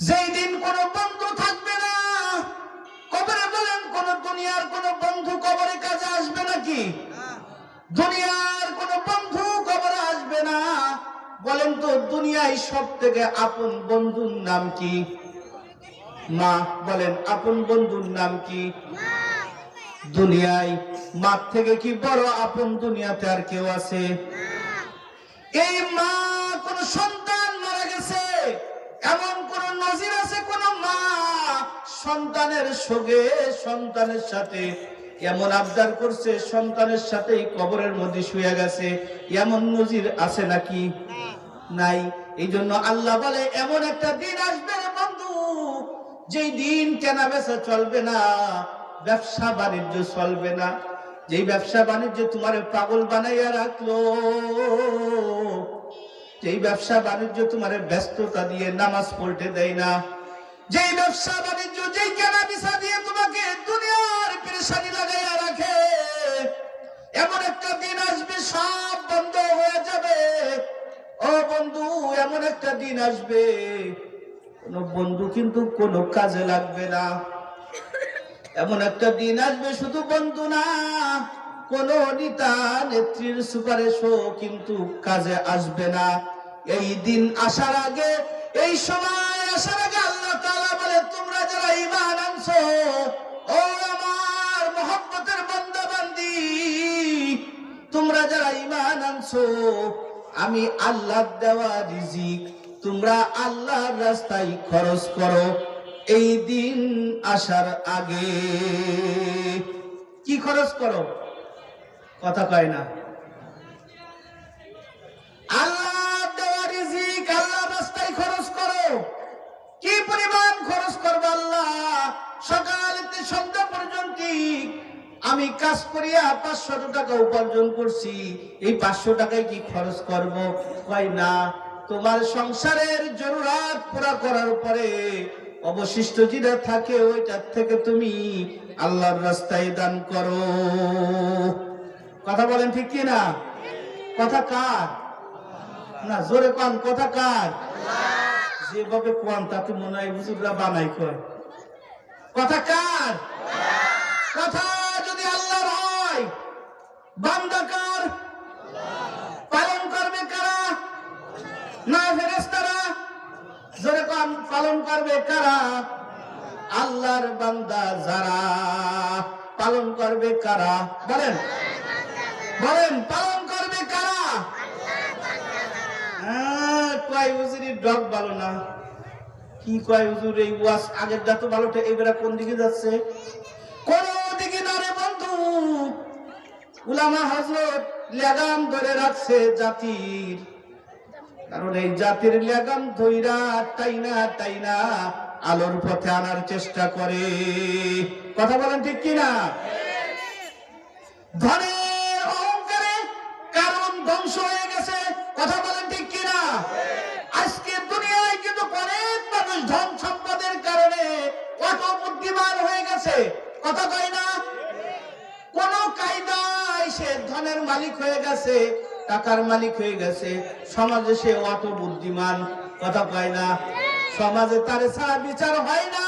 যেই দিন কোনো বন্ধু থাকবে না, কবরে বলেন কোন দুনিয়ার কোন বন্ধু কবরে কাজে আসবে নাকি? দুনিয়ার কোন বন্ধু কবরে আসবে না। বলেন তো দুনিয়ায় সব থেকে আপন বন্ধুর নাম কি? মা। বলেন আপন বন্ধুর নাম কি? দুনিয়ায় মা থেকে কি বড় আপন দুনিয়াতে আর কেউ আছে? এই মা কোন সন্তান মারা গেছে এমন কোন নজির আছে? কোন মা সন্তানের সঙ্গে সন্তানের সাথে এমন আবদার করছে, সন্তানের সাথেই কবরের মধ্যে শুয়ে গেছে, এমন নজির আছে নাকি? নাই। এই জন্য আল্লাহ বলে এমন একটা দিন আসবে রে বন্ধু, যেই দিন কেনা বেচা চলবে না, ব্যবসা বাণিজ্য চলবে না। যেই ব্যবসা বাণিজ্য তোমার পাগল বানাইয়া রাখলো, যেই ব্যবসা বাণিজ্য তোমার ব্যস্ততা দিয়ে নামাজ পড়তে দেয় না, যেই ব্যবসা বাণিজ্য যেই কেনা বেচা দিয়ে তোমাকে দুনিয়ার পেরেশানি লাগাইয়া রাখে, এমন একটা দিন আসবে সব বন্ধ হয়ে যাবে। ও বন্ধু, এমন একটা দিন আসবে কোন বন্ধু কিন্তু কোনো কাজে লাগবে না। এমন একটা দিন আসবে শুধু বন্ধু না, কোন নেতা নেত্রীর সুপারিশও কিন্তু কাজে আসবে না। এই দিন আসার আগে, এই সময় আসার আগে আল্লাহ তাআলা বলে তোমরা যারা ঈমান আনছো, ও আমার মহব্বতের বান্দা বান্দি, তোমরা যারা ঈমান আনছো, আমি আল্লাহর দেওয়া রিজিক তোমরা আল্লাহর রাস্তায় খরচ করো এই দিন আসার আগে। কি খরচ করো? কথা কয় না। আল্লাহর দেওয়া রিজিক আল্লাহর রাস্তায় খরচ করো। কি পরিমাণ খরচ করবো? আল্লাহ সকাল থেকে সন্ধ্যা পর্যন্ত আমি কাজ করিয়া 500 টাকা উপার্জন করছি, এই 500 টাকায় কি খরচ করব? কয় না, তোমার সংসারের জরুরত পুরা করার পরে অবশিষ্ট যেটা থাকে ওইটার থেকে তুমি আল্লাহর রাস্তায় দান করো। কথা বলেন ঠিক কি না? কথা কার? না জোরে কোন, কথা কার? যেভাবে কোন তাতে মনে হয় হুজুররা বানাই কয়। কথা কার? কথা যদি আল্লাহর হয়, বান্দা কার? পালন করবে কারা? না ফেরেশতারা? জোরে কোন, পালন করবে কারা? আল্লাহর বান্দা যারা। পালন করবে কারা? বলেন বলেন, পালন করবে কারা? কয় হুজুরি ডগ ভালো না। কি কয় হুজুর, এই ওয়াজ আগেরটা তো ভালোটা, এবারে কোন দিকে যাচ্ছে? কোন দিকে না রে বন্ধু। উলামা হযরত লাগাম ধরে রাখছে জাতির, কারণ এই জাতির লাগাম ধইরা টাইনা টাইনা আলোর পথে আনার চেষ্টা করে। কথা বলেন ঠিক কিনা? ধনের অহংকারে কারণ ধ্বংস হয়ে গেছে। কথা বলেন ঠিক কিনা? আজকে দুনিয়ায় কিন্তু অনেক মানুষ ধন সম্পদের কারণে কত বুদ্ধিমান হয়ে গেছে। কথা কয় না? কোন কায়দায় সে ধনের মালিক হয়ে গেছে, টাকার মালিক হয়ে গেছে, সমাজে সে অত বুদ্ধিমান। কথা কয় না? সমাজে তার ছাড়া বিচার হয় না।